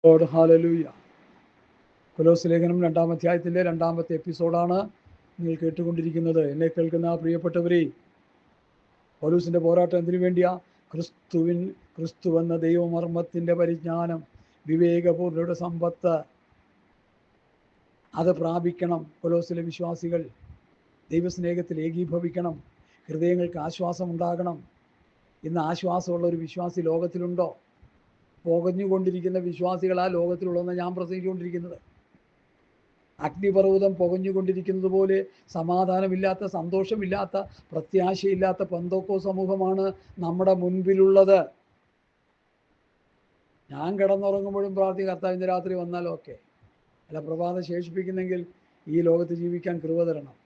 Lord hallelujah. കൊലോസ്യ ലേഖനം 2-ാം അധ്യായത്തിൻ്റെ 2-ാമത്തെ എപ്പിസോഡാണ് നിങ്ങൾ കേട്ടുകൊണ്ടിരിക്കുന്നത്. എന്നെ കേൾക്കുന്ന പ്രിയപ്പെട്ടവരെ, പൗലോസിൻ്റെ പോരാട്ടം എന്തിനു വേണ്ടിയാ? ക്രിസ്തു എന്ന ദൈവമർമ്മത്തിൻ്റെ പരിജ്ഞാനം, വിവേകപൂർണ്ണയുടെ സമ്പത്ത്, അത് പ്രാപിക്കണം. കൊലോസിലെ വിശ്വാസികൾ ദൈവസ്നേഹത്തിൽ ഏകീഭവിക്കണം. ഹൃദയങ്ങൾക്ക് ആശ്വാസം ഉണ്ടാകണം. ഇന്ന് ആശ്വാസമുള്ള ഒരു വിശ്വാസി ലോകത്തിലുണ്ടോ? പുകഞ്ഞുകൊണ്ടിരിക്കുന്ന വിശ്വാസികളാ ലോകത്തിലുള്ളതെന്ന് ഞാൻ പ്രസംഗിച്ചുകൊണ്ടിരിക്കുന്നത്. അഗ്നിപർവ്വതം പുകഞ്ഞുകൊണ്ടിരിക്കുന്നത് പോലെ സമാധാനമില്ലാത്ത, സന്തോഷമില്ലാത്ത, പ്രത്യാശയില്ലാത്ത പെന്തോക്കോ സമൂഹമാണ് നമ്മുടെ മുൻപിലുള്ളത്. ഞാൻ കിടന്നുറങ്ങുമ്പോഴും പ്രാർത്ഥിക്കും, കർത്താവ് ഇന്ന് രാത്രി വന്നാൽ ഓക്കെ, അല്ല പ്രഭാതം ശേഷിപ്പിക്കുന്നെങ്കിൽ ഈ ലോകത്ത് ജീവിക്കാൻ കൃപ തരണം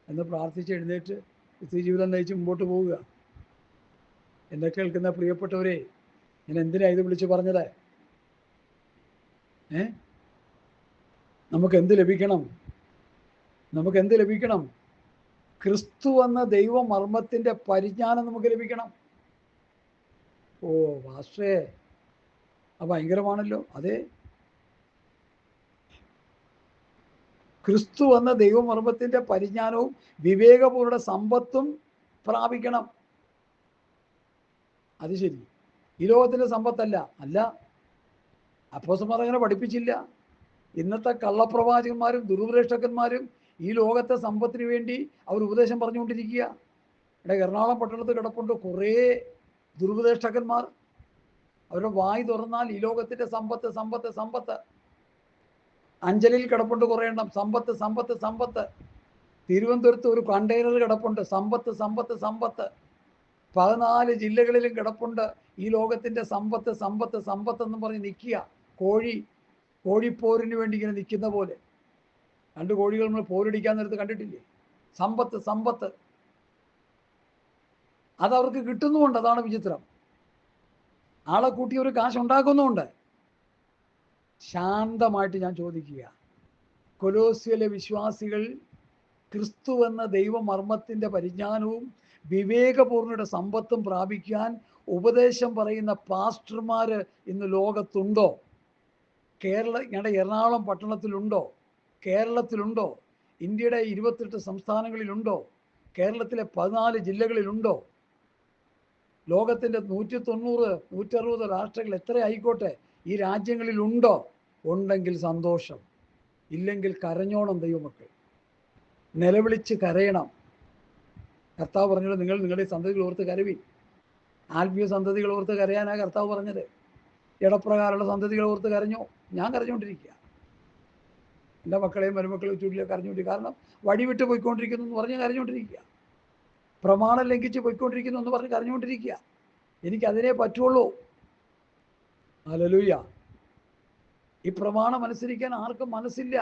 എന്ന് പ്രാർത്ഥിച്ച് എഴുന്നേറ്റ് ജീവിതം നയിച്ച് മുമ്പോട്ട് പോവുക. എന്നെ കേൾക്കുന്ന പ്രിയപ്പെട്ടവരെ, ഞാൻ എന്തിനാണ് ഇത് വിളിച്ച് പറഞ്ഞത്? നമുക്ക് എന്ത് ലഭിക്കണം? ക്രിസ്തു എന്ന ദൈവമർമ്മത്തിൻ്റെ പരിജ്ഞാനം നമുക്ക് ലഭിക്കണം. ഓ പാസ്റ്ററേ, അത് ഭയങ്കരമാണല്ലോ. അതെ, ക്രിസ്തു എന്ന ദൈവമർമ്മത്തിൻ്റെ പരിജ്ഞാനവും വിവേകപൂർണ്ണ സമ്പത്തും പ്രാപിക്കണം. അത് ശരി, ഈ ലോകത്തിൻ്റെ സമ്പത്തല്ല. അല്ല, അപ്പോസ്തലന്മാർ അങ്ങനെ പഠിപ്പിച്ചില്ല. ഇന്നത്തെ കള്ളപ്രവാചകന്മാരും ദുരുപദേഷ്ടകന്മാരും ഈ ലോകത്തെ സമ്പത്തിന് വേണ്ടി അവർ ഉപദേശം പറഞ്ഞുകൊണ്ടിരിക്കുക. എറണാകുളം പട്ടണത്ത് കിടപ്പുണ്ട് കുറേ ദുരുപദേഷ്ടകന്മാർ. അവരുടെ വായി തുറന്നാൽ ഈ ലോകത്തിൻ്റെ സമ്പത്ത് സമ്പത്ത് സമ്പത്ത്. അഞ്ചലിൽ കിടപ്പുണ്ട് കുറേ എണ്ണം, സമ്പത്ത് സമ്പത്ത് സമ്പത്ത്. തിരുവനന്തപുരത്ത് ഒരു കണ്ടെയ്നർ കിടപ്പുണ്ട്, സമ്പത്ത് സമ്പത്ത് സമ്പത്ത്. 14 ജില്ലകളിലും കിടപ്പുണ്ട് ഈ ലോകത്തിൻ്റെ സമ്പത്ത് സമ്പത്ത് സമ്പത്ത് എന്നും പറഞ്ഞ് നിൽക്കുക. കോഴിപ്പോരിന് വേണ്ടി ഇങ്ങനെ നിൽക്കുന്ന പോലെ. 2 കോഴികൾ നമ്മൾ പോരടിക്കാൻ നേരത്ത് കണ്ടിട്ടില്ലേ? സമ്പത്ത് സമ്പത്ത്. അതവർക്ക് കിട്ടുന്നുമുണ്ട്. അതാണ് വിചിത്രം. ആളെ കൂട്ടി ഒരു കാശുണ്ടാക്കുന്നുമുണ്ട്. ശാന്തമായിട്ട് ഞാൻ ചോദിക്കുക, കൊലോസ്യയിലെ വിശ്വാസികൾ ക്രിസ്തു എന്ന ദൈവമർമ്മത്തിൻ്റെ പരിജ്ഞാനവും വിവേകപൂർണ്ണയുടെ സമ്പത്തും പ്രാപിക്കാൻ ഉപദേശം പറയുന്ന പാസ്റ്റർമാർ ഇന്ന് ലോകത്തുണ്ടോ? ഞങ്ങളുടെ എറണാകുളം പട്ടണത്തിലുണ്ടോ? കേരളത്തിലുണ്ടോ? ഇന്ത്യയുടെ 28 സംസ്ഥാനങ്ങളിലുണ്ടോ? കേരളത്തിലെ 14 ജില്ലകളിലുണ്ടോ? ലോകത്തിൻ്റെ 190 160 രാഷ്ട്രങ്ങൾ എത്ര ആയിക്കോട്ടെ, ഈ രാജ്യങ്ങളിലുണ്ടോ? ഉണ്ടെങ്കിൽ സന്തോഷം, ഇല്ലെങ്കിൽ കരഞ്ഞോണം. ദൈവമക്കൾ നിലവിളിച്ച് കരയണം. കർത്താവ് പറഞ്ഞത്, നിങ്ങൾ നിങ്ങളുടെ സന്തതികൾ ഓർത്ത് കരവി. ആത്മീയ സന്തതികൾ ഓർത്ത് കരയാനാണ് കർത്താവ് പറഞ്ഞത്. ഇടപ്രകാരമുള്ള സന്തതികൾ ഓർത്ത് കരഞ്ഞോ? ഞാൻ കരഞ്ഞുകൊണ്ടിരിക്കുക. എൻ്റെ മക്കളെയും മരുമക്കളെയും ചുറ്റിലേക്ക് കരഞ്ഞുകൊണ്ടിരിക്കുക. കാരണം വഴിവിട്ട് പോയിക്കൊണ്ടിരിക്കുന്നു എന്ന് പറഞ്ഞ് കരഞ്ഞുകൊണ്ടിരിക്കുക. പ്രമാണം ലംഘിച്ച് പോയിക്കൊണ്ടിരിക്കുന്നു എന്ന് പറഞ്ഞ് കരഞ്ഞുകൊണ്ടിരിക്കുക. എനിക്കതിനെ പറ്റുള്ളൂ. ഹല്ലേലൂയ. ഈ പ്രമാണം അനുസരിക്കാൻ ആർക്കും മനസ്സില്ല.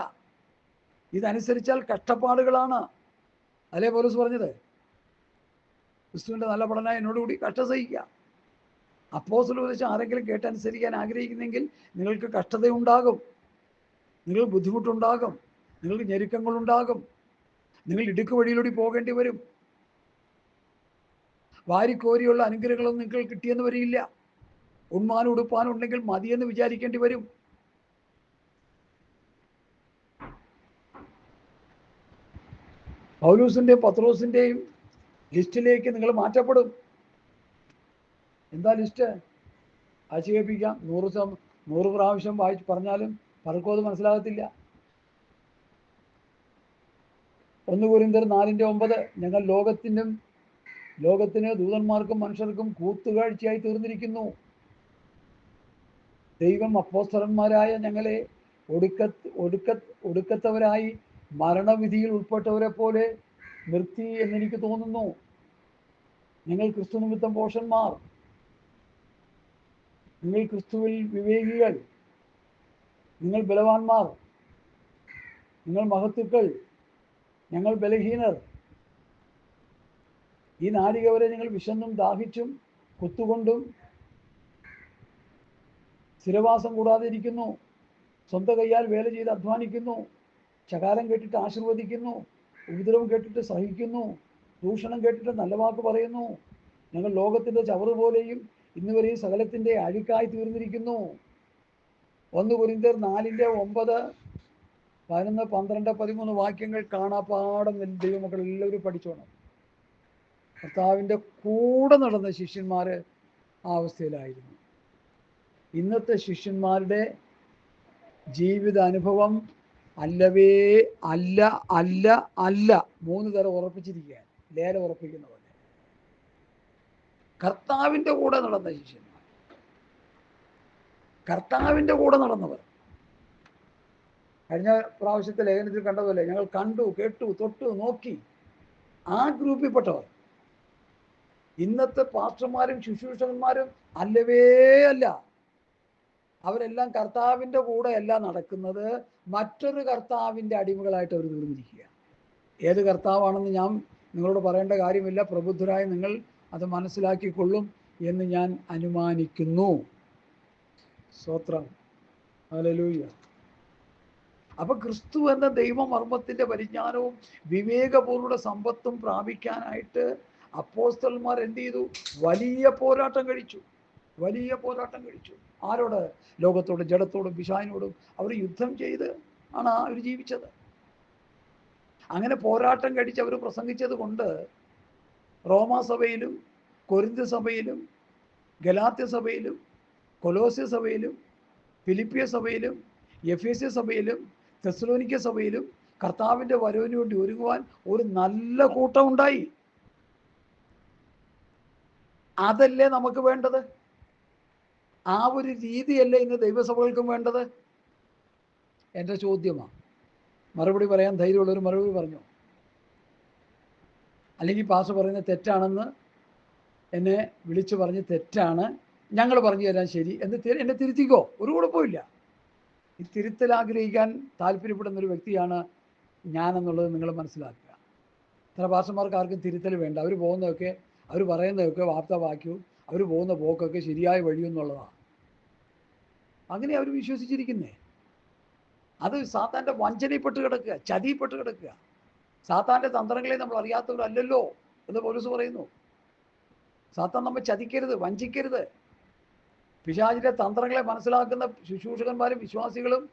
ഇതനുസരിച്ചാൽ കഷ്ടപ്പാടുകളാണ്. അല്ലേ പൗലോസ് പറഞ്ഞത്? ക്രിസ്തുവിൻ്റെ നല്ല പഠനമായി എന്നോടുകൂടി കഷ്ട സഹിക്കുക. അപ്പോസ്തലൻ ഉപദേശം ആരെങ്കിലും കേട്ടനുസരിക്കാൻ ആഗ്രഹിക്കുന്നെങ്കിൽ നിങ്ങൾക്ക് കഷ്ടതയുണ്ടാകും, നിങ്ങൾക്ക് ബുദ്ധിമുട്ടുണ്ടാകും, നിങ്ങൾക്ക് ഞെരുക്കങ്ങളുണ്ടാകും, നിങ്ങൾ ഇടുക്ക് വഴിയിലൂടെ പോകേണ്ടി വരും. വാരിക്കോരിയുള്ള അനുഗ്രഹങ്ങളൊന്നും നിങ്ങൾക്ക് കിട്ടിയെന്ന് വരില്ല. ഉണ്മാനും ഉടുപ്പാനും ഉണ്ടെങ്കിൽ മതിയെന്ന് വിചാരിക്കേണ്ടി വരും. പൗലോസിൻ്റെയും പത്രോസിൻ്റെയും ലിസ്റ്റിലേക്ക് നിങ്ങൾ മാറ്റപ്പെടും. എന്താ ലിസ്റ്റ്? ആക്ഷേപിക്കാം. 100 പ്രാവശ്യം വായിച്ച് പറഞ്ഞാലും പലർക്കും അത് മനസ്സിലാകത്തില്ല. 1 കൊരിന്ത്യർ 4:9, ഞങ്ങൾ ലോകത്തിന് ദൂതന്മാർക്കും മനുഷ്യർക്കും കൂത്തുകാഴ്ചയായി തീർന്നിരിക്കുന്നു. ദൈവം അപ്പോസ്തലന്മാരായ ഞങ്ങളെ ഒടുക്കത്തവരായി മരണവിധിയിൽ ഉൾപ്പെട്ടവരെ പോലെ നിർത്തി എന്നെനിക്ക് തോന്നുന്നു. നിങ്ങൾ ക്രിസ്തു നിമിത്തം പോഷന്മാർ, നിങ്ങൾ ക്രിസ്തുവിൽ വിവേകികൾ, നിങ്ങൾ ബലവാന്മാർ, നിങ്ങൾ മഹത്തുക്കൾ, ഞങ്ങൾ ബലഹീനർ. ഈ നാഴിക വരെ നിങ്ങൾ വിശന്നും ദാഹിച്ചും കുത്തുകൊണ്ടും സ്ഥിരവാസം കൂടാതെ ഇരിക്കുന്നു. സ്വന്തം കൈയാൽ വേല ചെയ്ത് അധ്വാനിക്കുന്നു. ശകാരം കേട്ടിട്ട് ആശീർവദിക്കുന്നു. ഉപദ്രവം കേട്ടിട്ട് സഹിക്കുന്നു. ദൂഷണം കേട്ടിട്ട് നല്ല വാക്ക് പറയുന്നു. ഞങ്ങൾ ലോകത്തിൻ്റെ ചവറ് പോലെയും ഇന്നുവരെയും സകലത്തിൻ്റെ അഴുക്കായി തീർന്നിരിക്കുന്നു. 1 കൊരിന്ത്യർ 4:9, 11, 12, 13 വാക്യങ്ങൾ കാണാപ്പാടം ദൈവമക്കൾ എല്ലാവരും പഠിച്ചോണം. കർത്താവിൻ്റെ കൂടെ നടന്ന ശിഷ്യന്മാർ ആ അവസ്ഥയിലായിരുന്നു. ഇന്നത്തെ ശിഷ്യന്മാരുടെ ജീവിത അനുഭവം അല്ലവേ അല്ല അല്ല അല്ല. 3 തരം ഉറപ്പിച്ചിരിക്കുകയാണ്, ലേലം ഉറപ്പിക്കുന്ന പോലെ. കർത്താവിൻ്റെ കൂടെ നടന്ന ശിഷ്യന്മാർ, കർത്താവിൻ്റെ കൂടെ നടന്നവർ. കഴിഞ്ഞ പ്രാവശ്യത്തെ ലേഖനത്തിൽ കണ്ടതുപോലെ ഞങ്ങൾ കണ്ടു, കേട്ടു, തൊട്ടു, നോക്കി, ആ ഗ്രൂപ്പിൽപ്പെട്ടവർ. ഇന്നത്തെ പാസ്റ്റർമാരും ശുശ്രൂഷകന്മാരും അല്ലവേ അല്ല. അവരെല്ലാം കർത്താവിൻ്റെ കൂടെ അല്ല നടക്കുന്നത്, മറ്റൊരു കർത്താവിൻ്റെ അടിമകളായിട്ട് അവർ തീർന്നിരിക്കുക. ഏത് കർത്താവാണെന്ന് ഞാൻ നിങ്ങളോട് പറയേണ്ട കാര്യമില്ല. പ്രബുദ്ധരായ നിങ്ങൾ അത് മനസ്സിലാക്കിക്കൊള്ളും എന്ന് ഞാൻ അനുമാനിക്കുന്നു. സ്തോത്രം, ഹല്ലേലൂയ. അപ്പൊ ക്രിസ്തു എന്ന ദൈവമർമ്മത്തിന്റെ പരിജ്ഞാനവും വിവേകപൂർവ്വ സമ്പത്തും പ്രാപിക്കാനായിട്ട് അപ്പോസ്തലന്മാർ എന്ത് ചെയ്തു? വലിയ പോരാട്ടം കഴിച്ചു, വലിയ പോരാട്ടം കഴിച്ചു. ആരോട്? ലോകത്തോടും ജഡത്തോടും പിശാചിനോടും അവർ യുദ്ധം ചെയ്ത് ആണ് അവർ ജീവിച്ചത്. അങ്ങനെ പോരാട്ടം കഴിച്ച് അവർ പ്രസംഗിച്ചത് കൊണ്ട് റോമാ സഭയിലും കൊരിന്ത് സഭയിലും ഗലാത്യ സഭയിലും കൊലോസ്യ സഭയിലും ഫിലിപ്പിയ സഭയിലും എഫേസ്യ സഭയിലും തെസ്സലോനിക്ക സഭയിലും കർത്താവിൻ്റെ വരവിന് വേണ്ടി ഒരുങ്ങുവാൻ ഒരു നല്ല കൂട്ടം ഉണ്ടായി. അതല്ലേ നമുക്ക് വേണ്ടത്? ആ ഒരു രീതിയല്ലേ ഇന്ന് ദൈവസഭകൾക്കും വേണ്ടത്? എൻ്റെ ചോദ്യമാണ്. മറുപടി പറയാൻ ധൈര്യമുള്ളൊരു മറുപടി പറഞ്ഞു. അല്ലെങ്കിൽ പാസ്റ്റർ പറയുന്നത് തെറ്റാണെന്ന് എന്നെ വിളിച്ചു പറഞ്ഞ് തെറ്റാണ്, ഞങ്ങൾ പറഞ്ഞു തരാൻ ശരി എന്ന് എന്നെ തിരുത്തിക്കോ, ഒരു കുഴപ്പമില്ല. ഈ തിരുത്തൽ ആഗ്രഹിക്കാൻ താല്പര്യപ്പെടുന്ന ഒരു വ്യക്തിയാണ് ഞാനെന്നുള്ളത് നിങ്ങൾ മനസ്സിലാക്കുക. ചില പാസ്റ്റർമാർക്ക് ആർക്കും തിരുത്തൽ വേണ്ട. അവർ പോകുന്നതൊക്കെ, അവർ പറയുന്നതൊക്കെ വാർത്താവാക്യവും അവർ പോകുന്ന പോക്കൊക്കെ ശരിയായ വഴിയെന്നുള്ളതാണ്. അങ്ങനെ അവർ വിശ്വസിച്ചിരിക്കുന്നേ. അത് സാത്താൻ്റെ വഞ്ചനയിൽപ്പെട്ട് കിടക്കുക, ചതിയിൽപ്പെട്ട് കിടക്കുക. സാത്താൻ്റെ തന്ത്രങ്ങളെ നമ്മൾ അറിയാത്തവരല്ലല്ലോ എന്ന് പൗലോസ് പറയുന്നു. സാത്താൻ നമ്മെ ചതിക്കരുത്, വഞ്ചിക്കരുത്. പിശാചിന്റെ തന്ത്രങ്ങളെ മനസ്സിലാക്കുന്ന ശുശ്രൂഷകന്മാരും വിശ്വാസികളും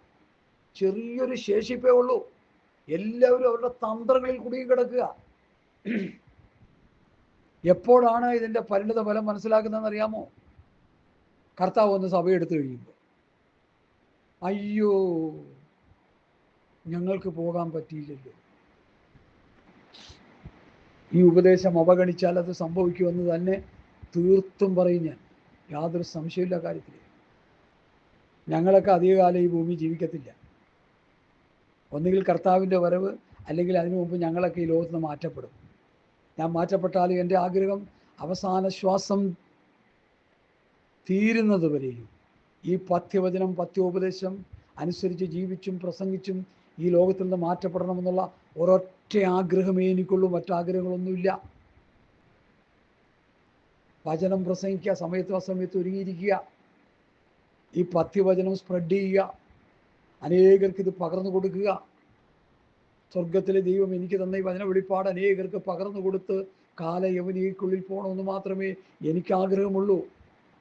ചെറിയൊരു ശേഷിപ്പേ ഉള്ളൂ. എല്ലാവരും അവരുടെ തന്ത്രങ്ങളിൽ കുടുങ്ങി കിടക്കുക. എപ്പോഴാണ് ഇതിൻ്റെ പരിണിത ഫലം മനസ്സിലാക്കുന്നതെന്ന് അറിയാമോ? കർത്താവ് ഒന്ന് സഭയെടുത്ത് കഴിയുമ്പോൾ, അയ്യോ ഞങ്ങൾക്ക് പോകാൻ പറ്റിയില്ലല്ലോ, ഈ ഉപദേശം അവഗണിച്ചാൽ അത് സംഭവിക്കുമെന്ന് തന്നെ തീർത്തും പറയും ഞാൻ. യാതൊരു സംശയമില്ല കാര്യത്തിൽ. ഞങ്ങളൊക്കെ അധികകാലം ഈ ഭൂമി ജീവിക്കത്തില്ല. ഒന്നുകിൽ കർത്താവിൻ്റെ വരവ്, അല്ലെങ്കിൽ അതിനു മുമ്പ് ഞങ്ങളൊക്കെ ഈ ലോകത്ത് നിന്ന് മാറ്റപ്പെടും. ഞാൻ മാറ്റപ്പെട്ടാലും എൻ്റെ ആഗ്രഹം അവസാന ശ്വാസം തീരുന്നത് വരെയും ഈ പഥ്യവചനം, പഥ്യോപദേശം അനുസരിച്ച് ജീവിച്ചും പ്രസംഗിച്ചും ഈ ലോകത്തിൽ നിന്ന് മാറ്റപ്പെടണമെന്നുള്ള ഒരൊറ്റ ആഗ്രഹമേ എനിക്കുള്ളൂ. മറ്റാഗ്രഹങ്ങളൊന്നുമില്ല. വചനം പ്രസംഗിക്കുക, സമയത്ത് അസമയത്ത് ഒരുങ്ങിയിരിക്കുക, ഈ പഥ്യവചനം സ്പ്രെഡ് ചെയ്യുക, അനേകർക്ക് ഇത് പകർന്നു കൊടുക്കുക. സ്വർഗത്തിലെ ദൈവം എനിക്ക് തന്ന ഈ വചന വെളിപ്പാട് അനേകർക്ക് പകർന്നു കൊടുത്ത് കാലയവനിക്കുള്ളിൽ പോകണമെന്ന് മാത്രമേ എനിക്ക് ആഗ്രഹമുള്ളൂ.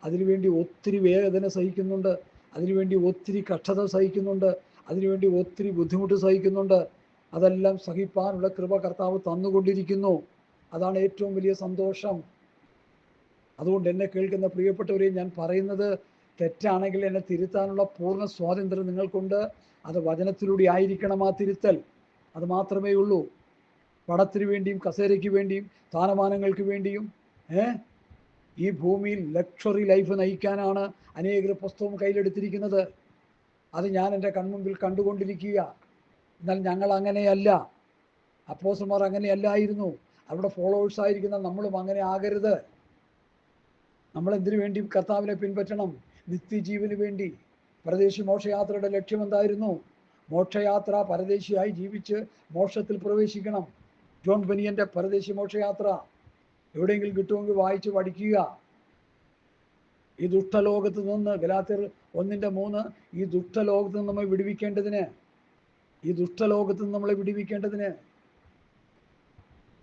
അതിനുവേണ്ടി ഒത്തിരി വേദന സഹിക്കുന്നുണ്ട്, അതിനുവേണ്ടി ഒത്തിരി കഷ്ടത സഹിക്കുന്നുണ്ട്, അതിനുവേണ്ടി ഒത്തിരി ബുദ്ധിമുട്ട് സഹിക്കുന്നുണ്ട്. അതെല്ലാം സഹിപ്പാനുള്ള കൃപ കർത്താവ് തന്നുകൊണ്ടിരിക്കുന്നു. അതാണ് ഏറ്റവും വലിയ സന്തോഷം. അതുകൊണ്ട് എന്നെ കേൾക്കുന്ന പ്രിയപ്പെട്ടവരെ, ഞാൻ പറയുന്നത് തെറ്റാണെങ്കിൽ എന്നെ തിരുത്താനുള്ള പൂർണ്ണ സ്വാതന്ത്ര്യം നിങ്ങൾക്കുണ്ട്. അത് വചനത്തിലൂടെ ആയിരിക്കണം ആ തിരുത്തൽ. അത് മാത്രമേ ഉള്ളൂ. പണത്തിന് വേണ്ടിയും കസേരയ്ക്ക് വേണ്ടിയും സ്ഥാനമാനങ്ങൾക്ക് വേണ്ടിയും ഈ ഭൂമിയിൽ ലക്ഷറി ലൈഫ് നയിക്കാനാണ് അനേകർ പുസ്തകം കയ്യിലെടുത്തിരിക്കുന്നത്. അത് ഞാൻ എൻ്റെ കൺമുമ്പിൽ കണ്ടുകൊണ്ടിരിക്കുക. എന്നാൽ ഞങ്ങൾ അങ്ങനെയല്ല. അപ്പോസ്തലന്മാർ അങ്ങനെയല്ലായിരുന്നു. അവരുടെ ഫോളോവേഴ്സ് ആയിരിക്കുന്ന നമ്മളും അങ്ങനെ ആകരുത്. നമ്മളെന്തിനു വേണ്ടി കർത്താവിനെ പിൻപറ്റണം? നിത്യജീവന് വേണ്ടി. പരദേശി മോക്ഷയാത്രയുടെ ലക്ഷ്യം എന്തായിരുന്നു? മോക്ഷയാത്ര, പരദേശിയായി ജീവിച്ച് മോക്ഷത്തിൽ പ്രവേശിക്കണം. ജോൺ ബനിയൻ്റെ പരദേശി മോക്ഷയാത്ര എവിടെയെങ്കിലും കിട്ടുമെങ്കിൽ വായിച്ച് പഠിക്കുക. ഈ ദുഷ്ടലോകത്ത് നിന്ന്, ഗലാത്യർ 1:3, ഈ ദുഷ്ടലോകത്ത് നിന്ന് നമ്മെ വിടുവിക്കേണ്ടതിന്, ഈ ദുഷ്ടലോകത്ത് നിന്ന് നമ്മളെ വിടുവിക്കേണ്ടതിന്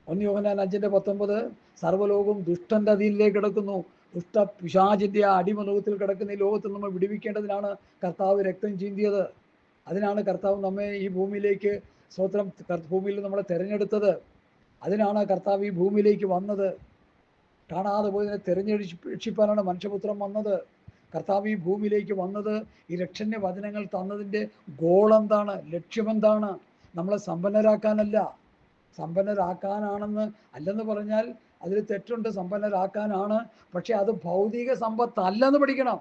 1 യോഹന്നാൻ 5:19 സർവ്വലോകവും ദുഷ്ടന്റെ അധീനത്തിലേക്ക് കിടക്കുന്നു, ദുഷ്ട പിശാചിൻ്റെ അടിമലോകത്തിൽ കിടക്കുന്ന ഈ ലോകത്തിൽ നമ്മൾ വിടുവിക്കേണ്ടതിനാണ് കർത്താവ് രക്തം ചിന്തിയത്. അതിനാണ് കർത്താവ് നമ്മെ ഈ ഭൂമിയിലേക്ക് സ്തോത്രം ഭൂമിയിൽ നമ്മളെ തിരഞ്ഞെടുത്തത്. അതിനാണ് കർത്താവ് ഈ ഭൂമിയിലേക്ക് വന്നത്. കാണാതെ പോയതിനെ തിരഞ്ഞെടുപ്പാനാണ് മനുഷ്യപുത്രൻ വന്നത്. കർത്താവ് ഈ ഭൂമിയിലേക്ക് വന്നത് ഈ രക്ഷണ്യ വചനങ്ങൾ തന്നതിൻ്റെ ഗോളെന്താണ്, ലക്ഷ്യമെന്താണ്? നമ്മളെ സമ്പന്നരാക്കാനല്ല. സമ്പന്നരാക്കാനാണെന്ന് അല്ലെന്ന് പറഞ്ഞാൽ അതിൽ തെറ്റുണ്ട്, സമ്പന്നരാക്കാനാണ്. പക്ഷെ അത് ഭൗതിക സമ്പത്തല്ലെന്ന് പഠിക്കണം.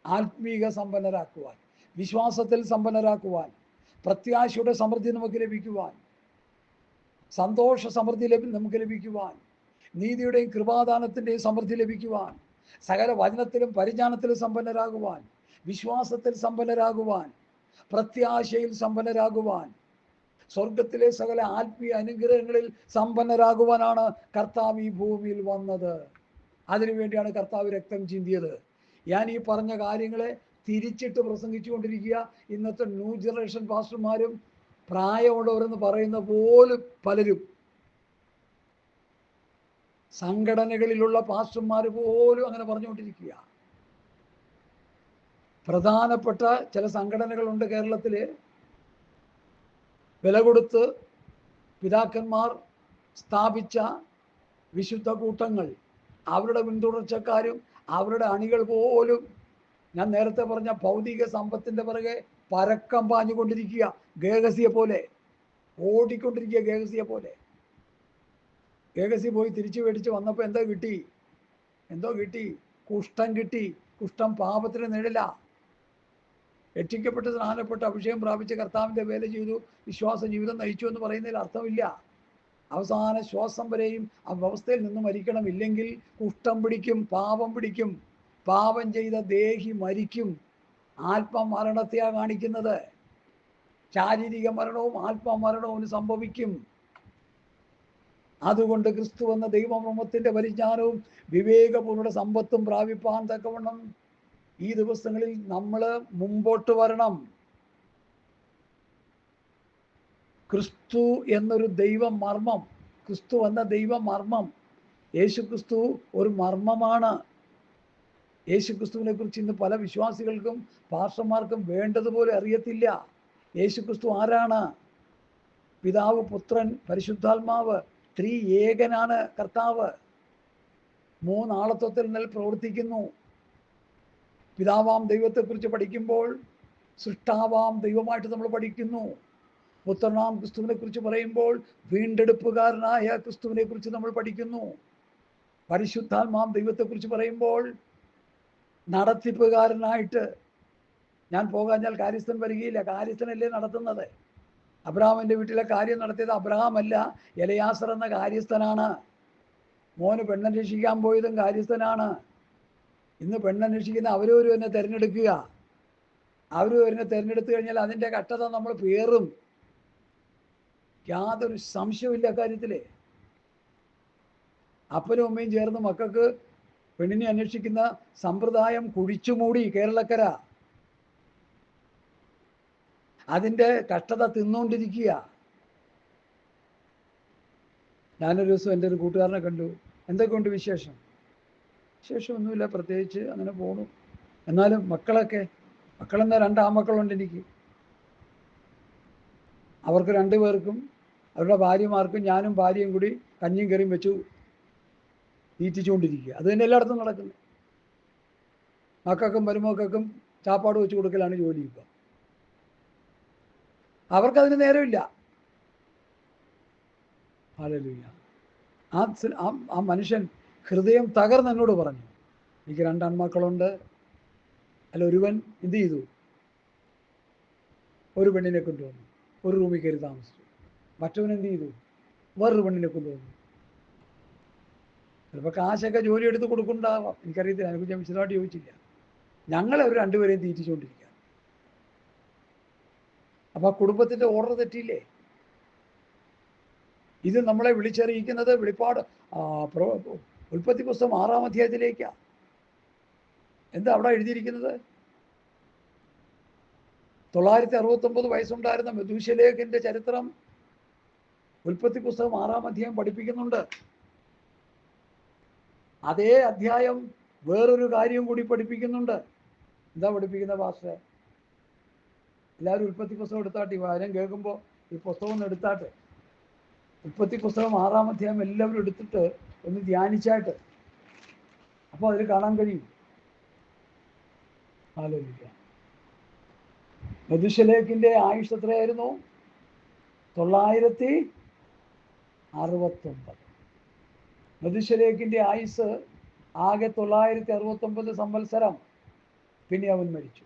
ആത്മീക സമ്പന്നരാക്കുവാൻ, വിശ്വാസത്തിൽ സമ്പന്നരാക്കുവാൻ, പ്രത്യാശയുടെ സമൃദ്ധി നമുക്ക് ലഭിക്കുവാൻ, സന്തോഷ സമൃദ്ധി നമുക്ക് ലഭിക്കുവാൻ, നീതിയുടെയും കൃപാദാനത്തിൻ്റെയും സമൃദ്ധി ലഭിക്കുവാൻ, സകല വചനത്തിലും പരിജ്ഞാനത്തിലും സമ്പന്നരാകുവാൻ, വിശ്വാസത്തിൽ സമ്പന്നരാകുവാൻ, പ്രത്യാശയിൽ സമ്പന്നരാകുവാൻ, സ്വർഗത്തിലെ സകല ആത്മീയ അനുഗ്രഹങ്ങളിൽ സമ്പന്നരാകുവാനാണ് കർത്താവ് ഈ ഭൂമിയിൽ വന്നത്. അതിനുവേണ്ടിയാണ് കർത്താവ് രക്തം ചിന്തിയത്. ഞാൻ ഈ പറഞ്ഞ കാര്യങ്ങളെ തിരിച്ചിട്ട് പ്രസംഗിച്ചു കൊണ്ടിരിക്കുക. ഇന്നത്തെ ന്യൂ ജനറേഷൻ പാസ്റ്റർമാരും പ്രായമുള്ളവരെന്ന് പറയുന്ന പോലും പലരും, സംഘടനകളിലുള്ള പാസ്റ്റർമാർ പോലും അങ്ങനെ പറഞ്ഞുകൊണ്ടിരിക്കുക. പ്രധാനപ്പെട്ട ചില സംഘടനകളുണ്ട് കേരളത്തിൽ, വില കൊടുത്ത് പിതാക്കന്മാർ സ്ഥാപിച്ച വിശുദ്ധ കൂട്ടങ്ങൾ, അവരുടെ പിന്തുടർച്ചക്കാരും അവരുടെ അണികൾ പോലും ഞാൻ നേരത്തെ പറഞ്ഞ ഭൗതിക സമ്പത്തിൻ്റെ പിറകെ പരക്കം പാഞ്ഞുകൊണ്ടിരിക്കുക. ഗേഹസിയെ പോലെ ഓടിക്കൊണ്ടിരിക്കുക. ഗേഹസിയെ പോലെ. ഗേഹസി പോയി തിരിച്ചു മേടിച്ച് വന്നപ്പോൾ എന്തോ കിട്ടി? കുഷ്ഠം കിട്ടി. കുഷ്ഠം പാപത്തിന് നിഴല. രക്ഷിക്കപ്പെട്ട് സ്നാനപ്പെട്ട് അഭിഷേകം പ്രാപിച്ച് കർത്താവിൻ്റെ വേല ചെയ്തു, വിശ്വാസ ജീവിതം നയിച്ചു എന്ന് പറയുന്നതിൽ അർത്ഥമില്ല. അവസാന ശ്വാസം വരെയും ആ വ്യവസ്ഥയിൽ നിന്ന് മരിക്കണം. ഇല്ലെങ്കിൽ കുഷ്ഠം പിടിക്കും, പാപം പിടിക്കും. പാപം ചെയ്ത ദേഹി മരിക്കും. ആത്മമരണത്തെയാണ് കാണിക്കുന്നത്. ശാരീരിക മരണവും ആത്മമരണവും സംഭവിക്കും. അതുകൊണ്ട് ക്രിസ്തു എന്ന ദൈവമർമ്മത്തിൻ്റെ പരിജ്ഞാനവും വിവേകപൂർണ്ണ സമ്പത്തും പ്രാപിപ്പാൻ തക്കവണ്ണം ഈ ദിവസങ്ങളിൽ നമ്മൾ മുമ്പോട്ട് വരണം. ക്രിസ്തു എന്നൊരു ദൈവമർമ്മം, ക്രിസ്തു എന്ന ദൈവമർമ്മം, യേശു ക്രിസ്തു ഒരു മർമ്മമാണ്. യേശു ക്രിസ്തുവിനെ കുറിച്ച് ഇന്ന് പല വിശ്വാസികൾക്കും പാസ്റ്റർമാർക്കും വേണ്ടതുപോലെ അറിയത്തില്ല. യേശു ക്രിസ്തു ആരാണ്? പിതാവ്, പുത്രൻ, പരിശുദ്ധാത്മാവ്, ത്രിയേകനാണ് കർത്താവ്. മൂന്നാളത്വത്തിൽ നിൽ പ്രവർത്തിക്കുന്നു. പിതാവാം ദൈവത്തെക്കുറിച്ച് പഠിക്കുമ്പോൾ സൃഷ്ടാവാം ദൈവമായിട്ട് നമ്മൾ പഠിക്കുന്നു. പുത്രനാം ക്രിസ്തുവിനെ കുറിച്ച് പറയുമ്പോൾ വീണ്ടെടുപ്പുകാരനായ ക്രിസ്തുവിനെ കുറിച്ച് നമ്മൾ പഠിക്കുന്നു. പരിശുദ്ധാത്മാം ദൈവത്തെക്കുറിച്ച് പറയുമ്പോൾ നടത്തിപ്പുകാരനായിട്ട്, ഞാൻ പോകാഞ്ഞാൽ കാര്യസ്ഥൻ വരികയില്ല. കാര്യസ്ഥനല്ലേ നടത്തുന്നത്. അബ്രഹാമിൻ്റെ വീട്ടിലെ കാര്യം നടത്തിയത് അബ്രഹാം അല്ല, എലയാസർ എന്ന കാര്യസ്ഥനാണ്. മോന് പെണ്ണന്വേഷിക്കാൻ പോയതും കാര്യസ്ഥനാണ്. ഇന്ന് പെണ്ണന്വേഷിക്കുന്ന അവരവർ തന്നെ തിരഞ്ഞെടുക്കുക. അവരവരെ തിരഞ്ഞെടുത്തു കഴിഞ്ഞാൽ അതിൻ്റെ കട്ടത നമ്മൾ പേറും. യാതൊരു സംശയമില്ല കാര്യത്തിൽ. അപ്പനും അമ്മയും ചേർന്ന് മക്കൾക്ക് പെണ്ണിനെ അന്വേഷിക്കുന്ന സമ്പ്രദായം കുഴിച്ചുമൂടി കേരളക്കര. അതിൻ്റെ കഷ്ടത തിന്നുകൊണ്ടിരിക്കുക. ഞാനൊരു ദിവസം എൻ്റെ ഒരു കൂട്ടുകാരനെ കണ്ടു. എന്തൊക്കെയുണ്ട് വിശേഷം? വിശേഷമൊന്നുമില്ല, പ്രത്യേകിച്ച് അങ്ങനെ പോണു. എന്നാലും മക്കളെന്താ 2 ആൺമക്കളുണ്ട് എനിക്ക്. അവർക്ക് 2 പേർക്കും അവരുടെ ഭാര്യമാർക്കും ഞാനും ഭാര്യയും കൂടി കഞ്ഞിയും കറിയും വെച്ചു തീറ്റിച്ചുകൊണ്ടിരിക്കുക. അത് തന്നെ എല്ലായിടത്തും നടക്കുന്നത്. മക്കൾക്കും മരുമക്കൾക്കും ചാപ്പാട് വെച്ച് കൊടുക്കലാണ് ജോലി. ഇപ്പം അവർക്കതിന് നേരമില്ല. ഹല്ലേലൂയ. ആ മനുഷ്യൻ ഹൃദയം തകർന്ന് എന്നോട് പറഞ്ഞു, എനിക്ക് 2 ആൺമക്കളുണ്ട്. അല്ല, ഒരുവൻ എന്ത് ചെയ്തു? ഒരു പെണ്ണിനെ കൊണ്ടുവന്നു, ഒരു റൂമിൽ കയറി താമസിച്ചു. മറ്റവൻ എന്ത് ചെയ്തു? വേറൊരു പെണ്ണിനെ കൊണ്ടുവന്നു. ചിലപ്പോൾ കാശൊക്കെ ജോലി എടുത്ത് കൊടുക്കുന്നുണ്ടാവാം, എനിക്കറിയത്തില്ല. അതിനെക്കുറിച്ച് ഞാൻ വിശദമായിട്ട് ചോദിച്ചില്ല. ഞങ്ങളെ അവർ 2 പേരെയും തീറ്റിച്ചുകൊണ്ടിരിക്കുക. അപ്പോൾ ആ കുടുംബത്തിൻ്റെ ഓർഡർ തെറ്റിയില്ലേ? ഇത് നമ്മളെ വിളിച്ചറിയിക്കുന്നത് ഉൽപ്പത്തി പുസ്തകം 6-ാം അധ്യായത്തിലേക്കാണ്. എന്താ അവിടെ എഴുതിയിരിക്കുന്നത്? 969 വയസ്സുണ്ടായിരുന്ന മെഥൂശലേഖിൻ്റെ ചരിത്രം ഉൽപ്പത്തി പുസ്തകം 6-ാം അധ്യായം പഠിപ്പിക്കുന്നുണ്ട്. അതേ അധ്യായം വേറൊരു കാര്യം കൂടി പഠിപ്പിക്കുന്നുണ്ട്. എന്താ പഠിപ്പിക്കുന്ന പാസ്റ്ററെ? എല്ലാവരും ഉൽപ്പത്തി പുസ്തകം എടുത്താട്ടെ, വാരം കേൾക്കുമ്പോൾ ഈ പുസ്തകം ഒന്ന് എടുത്താട്ടെ. ഉൽപ്പത്തി പുസ്തകം 6-ാം അധ്യായം എല്ലാവരും എടുത്തിട്ട് ഒന്ന് ധ്യാനിച്ചായിട്ട്. അപ്പോൾ അതിൽ കാണാൻ കഴിയും. ആലോചിക്കുക. മെഥൂശലഹിന്റെ ആയുഷ് എത്രയായിരുന്നു? 969. മെഥൂശലഹിന്റെ ആയുസ് ആകെ 969 സംവത്സരം. പിന്നെ അവൻ മരിച്ചു.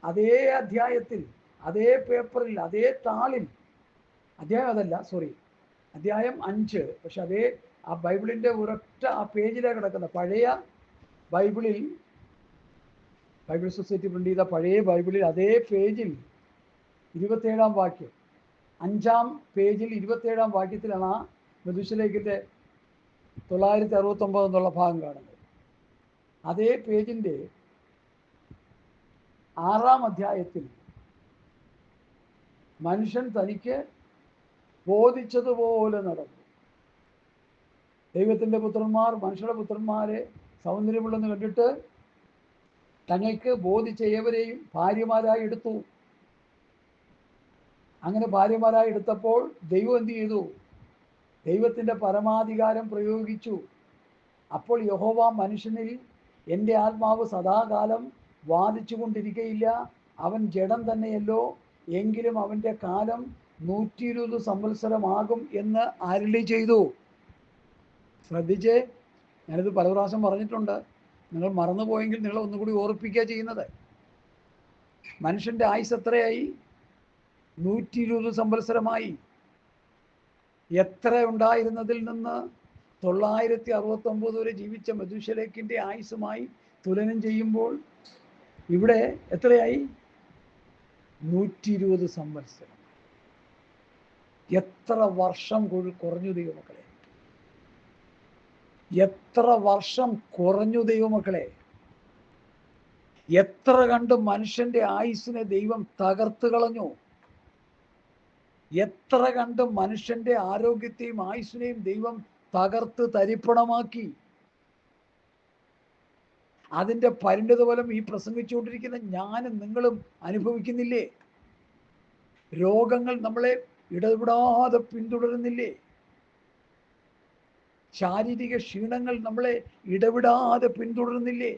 അതേ അധ്യായത്തിൽ, അതേ പേപ്പറിൽ, അതേ താളിൽ, അധ്യായം അതല്ല, സോറി, അധ്യായം 5, പക്ഷെ അതേ ആ ബൈബിളിൻ്റെ ഒരൊറ്റ ആ പേജിലാണ് കിടക്കുന്ന. പഴയ ബൈബിളിൽ, ബൈബിൾ സൊസൈറ്റി പ്രിന്റ് ചെയ്ത പഴയ ബൈബിളിൽ അതേ പേജിൽ 27-ാം വാക്യം, 5-ാം പേജിൽ 27-ാം വാക്യത്തിലാണ് ആ മെഥൂശലഹിന്റെ 969 എന്നുള്ള ഭാഗം കാണുന്നത്. അതേ പേജിൻ്റെ 6-ാം അധ്യായത്തിൽ മനുഷ്യൻ തനിക്ക് ബോധിച്ചതുപോലെ നടന്നു. ദൈവത്തിൻ്റെ പുത്രന്മാർ മനുഷ്യരുടെ പുത്രന്മാരെ സൗന്ദര്യമുള്ളെന്ന് കണ്ടിട്ട് തങ്ങൾക്ക് ബോധിച്ച ഏവരെയും ഭാര്യമാരായി എടുത്തു. അങ്ങനെ ഭാര്യമാരായി എടുത്തപ്പോൾ ദൈവം എന്ത് ചെയ്തു? ദൈവത്തിൻ്റെ പരമാധികാരം പ്രയോഗിച്ചു. അപ്പോൾ യഹോവ മനുഷ്യനിൽ എൻ്റെ ആത്മാവ് സദാകാലം വാദിച്ചു കൊണ്ടിരിക്കയില്ല, അവൻ ജഡം തന്നെയല്ലോ, എങ്കിലും അവൻ്റെ കാലം 120 സംവത്സരമാകും എന്ന് അരുളി ചെയ്തു. ശ്രദ്ധിച്ചേ, ഞാനിത് പല പ്രാവശ്യം പറഞ്ഞിട്ടുണ്ട്. നിങ്ങൾ മറന്നുപോയെങ്കിൽ നിങ്ങൾ ഒന്നുകൂടി ഓർപ്പിക്കുക ചെയ്യുന്നത്. മനുഷ്യൻ്റെ ആയുസ് എത്രയായി? 120 സംവത്സരമായി. എത്ര ഉണ്ടായിരുന്നതിൽ നിന്ന് 969 വരെ ജീവിച്ച മെഥൂശലഹിന്റെ ആയുസ്സുമായി തുലനം ചെയ്യുമ്പോൾ ഇവിടെ എത്രയായി? 120 സംവത്സരം. എത്ര വർഷം കുറഞ്ഞു ദൈവമക്കളെ! എത്ര വർഷം കുറഞ്ഞു ദൈവമക്കളെ! എത്ര കണ്ട് മനുഷ്യന്റെ ആയുസ്സിനെ ദൈവം തകർത്ത് കളഞ്ഞു! എത്ര കണ്ട് മനുഷ്യന്റെ ആരോഗ്യത്തെയും ആയുസ്സിനെയും ദൈവം തകർത്ത് തരിപ്പണമാക്കി! അതിൻ്റെ പരിണിതഫലം ഈ പ്രസംഗിച്ചുകൊണ്ടിരിക്കുന്ന ഞാനും നിങ്ങളും അനുഭവിക്കുന്നില്ലേ? രോഗങ്ങൾ നമ്മളെ ഇടപെടാതെ പിന്തുടരുന്നില്ലേ? ശാരീരിക ക്ഷീണങ്ങൾ നമ്മളെ ഇടവിടാതെ പിന്തുടരുന്നില്ലേ?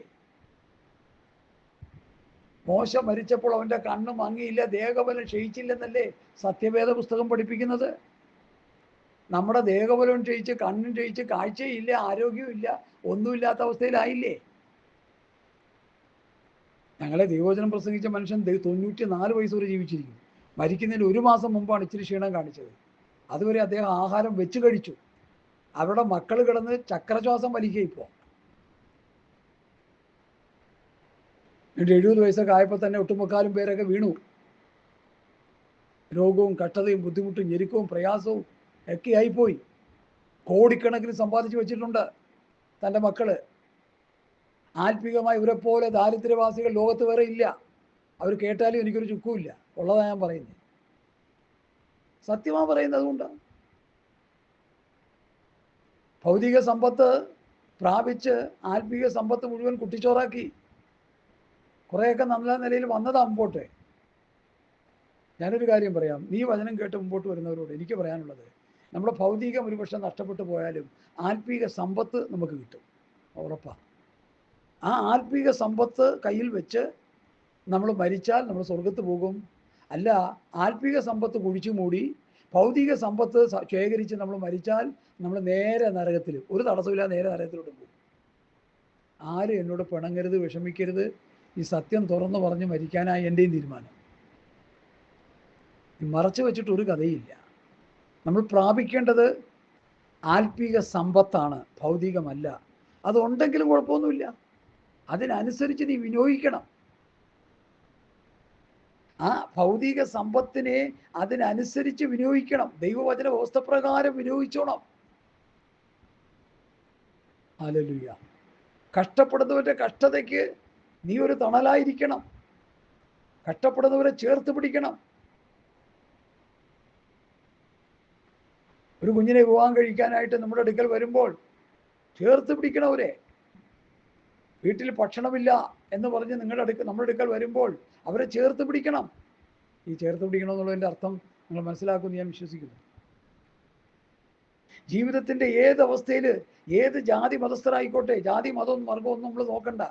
മോശ മരിച്ചപ്പോൾ അവൻ്റെ കണ്ണ് മങ്ങിയില്ല, ദേഹബലം ക്ഷയിച്ചില്ലെന്നല്ലേ സത്യവേദ പുസ്തകം പഠിപ്പിക്കുന്നത്? നമ്മുടെ ദേഹബലം ക്ഷയിച്ച്, കണ്ണും ക്ഷയിച്ച്, കാഴ്ചയില്ല, ആരോഗ്യവും ഇല്ല, ഒന്നുമില്ലാത്ത അവസ്ഥയിലായില്ലേ? ഞങ്ങളെ ദൈവവചനം പ്രസംഗിച്ച മനുഷ്യൻ 94 വയസ്സ് വരെ ജീവിച്ചിരിക്കും. മരിക്കുന്നതിന് 1 മാസം മുമ്പാണ് ഇച്ചിരി ക്ഷീണം കാണിച്ചത്. അതുവരെ അദ്ദേഹം ആഹാരം വെച്ച് കഴിച്ചു. അവരുടെ മക്കൾ കിടന്ന് ചക്രശ്വാസം വലിക്കുക. ഇപ്പോൾ 70 വയസ്സൊക്കെ ആയപ്പോൾ തന്നെ ഒട്ടുമുക്കാലും പേരൊക്കെ വീണു. രോഗവും കഷ്ടതയും ബുദ്ധിമുട്ടും ഞെരുക്കവും പ്രയാസവും ഒക്കെ ആയിപ്പോയി. കോടിക്കണക്കിന് സമ്പാദിച്ചു വെച്ചിട്ടുണ്ട് തൻ്റെ മക്കള്. ആത്മീകമായി ഇവരെപ്പോലെ ദാരിദ്ര്യവാസികൾ ലോകത്ത് വേറെ ഇല്ല. അവർ കേട്ടാലും എനിക്കൊരു ചുക്കുമില്ല. ഉള്ളതാണ് ഞാൻ പറയുന്നത്, സത്യമാണ് പറയുന്നത്. അതുകൊണ്ടാണ് ഭൗതിക സമ്പത്ത് പ്രാപിച്ച് ആത്മീക സമ്പത്ത് മുഴുവൻ കുട്ടിച്ചോറാക്കി. കുറേയൊക്കെ നല്ല നിലയിൽ വന്നതാ മുമ്പോട്ട്. ഞാനൊരു കാര്യം പറയാം, നീ വചനം കേട്ട് മുമ്പോട്ട് വരുന്നവരോട് എനിക്ക് പറയാനുള്ളത്, നമ്മുടെ ഭൗതികം ഒരുപക്ഷെ നഷ്ടപ്പെട്ടു പോയാലും ആത്മീക സമ്പത്ത് നമുക്ക് കിട്ടും, ഉറപ്പാണ്. ആ ആത്മീക സമ്പത്ത് കയ്യിൽ വെച്ച് നമ്മൾ മരിച്ചാൽ നമ്മൾ സ്വർഗത്ത് പോകും. അല്ല, ആത്മീക സമ്പത്ത് കുഴിച്ചു മൂടി ഭൗതിക സമ്പത്ത് ശേഖരിച്ച് നമ്മൾ മരിച്ചാൽ നമ്മൾ നേരെ നരകത്തിൽ, ഒരു തടസ്സമില്ലാതെ നേരെ നരകത്തിലോട്ട് പോകും. ആരും എന്നോട് പിണങ്ങരുത്, വിഷമിക്കരുത്. ഈ സത്യം തുറന്നു പറഞ്ഞ് മരിക്കാനായി എൻ്റെയും തീരുമാനം. മറച്ചു വെച്ചിട്ട് ഒരു കഥയില്ല. നമ്മൾ പ്രാപിക്കേണ്ടത് ആത്മീക സമ്പത്താണ്, ഭൗതികമല്ല. അതുണ്ടെങ്കിലും കുഴപ്പമൊന്നുമില്ല, അതിനനുസരിച്ച് നീ വിനിയോഗിക്കണം. ആ ഭൗതിക സമ്പത്തിനെ അതിനനുസരിച്ച് വിനിയോഗിക്കണം. ദൈവവചന വ്യവസ്ഥപ്രകാരം വിനിയോഗിച്ചോണം. ഹല്ലേലൂയ. കഷ്ടപ്പെടുന്നവരുടെ കഷ്ടതയ്ക്ക് നീ ഒരു തണലായിരിക്കണം. കഷ്ടപ്പെടുന്നവരെ ചേർത്ത് പിടിക്കണം. ഒരു കുഞ്ഞിനെ വിവാഹം കഴിക്കാനായിട്ട് നമ്മുടെ അടുക്കൽ വരുമ്പോൾ ചേർത്ത് പിടിക്കണവരെ. വീട്ടിൽ ഭക്ഷണമില്ല എന്ന് പറഞ്ഞ് നമ്മുടെ അടുക്കൽ വരുമ്പോൾ അവരെ ചേർത്ത് പിടിക്കണം. ഈ ചേർത്ത് പിടിക്കണം എന്നുള്ളതിൻ്റെ അർത്ഥം നിങ്ങൾ മനസ്സിലാക്കുമെന്ന് ഞാൻ വിശ്വസിക്കുന്നു. ജീവിതത്തിൻ്റെ ഏത് അവസ്ഥയിൽ ഏത് ജാതി മതസ്ഥരായിക്കോട്ടെ, ജാതി മതവും വർഗവും നമ്മൾ നോക്കണ്ട.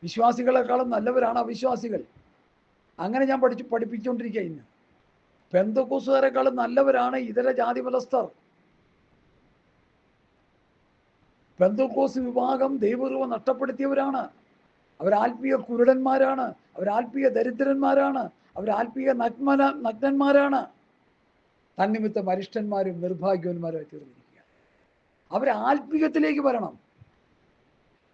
വിശ്വാസികളെക്കാളും നല്ലവരാണ് അവിശ്വാസികൾ. അങ്ങനെ ഞാൻ പഠിപ്പിച്ചുകൊണ്ടിരിക്കുക. ഇന്ന് പെന്തക്കോസ്തുകാരെക്കാളും നല്ലവരാണ് ഇതര ജാതി മതസ്ഥർ. പെന്തക്കോസ് വിഭാഗം ദൈവകൃപ നഷ്ടപ്പെടുത്തിയവരാണ്. അവരാത്മീയ കുരുടന്മാരാണ്, അവരാത്മീയ ദരിദ്രന്മാരാണ്, അവരാത്മീയ നഗ്നന്മാരാണ്. തന്നിമിത്തം അരിഷ്ടന്മാരും നിർഭാഗ്യവന്മാരുമായി തീർന്നിരിക്കുക. അവർ ആത്മീയത്തിലേക്ക് വരണം,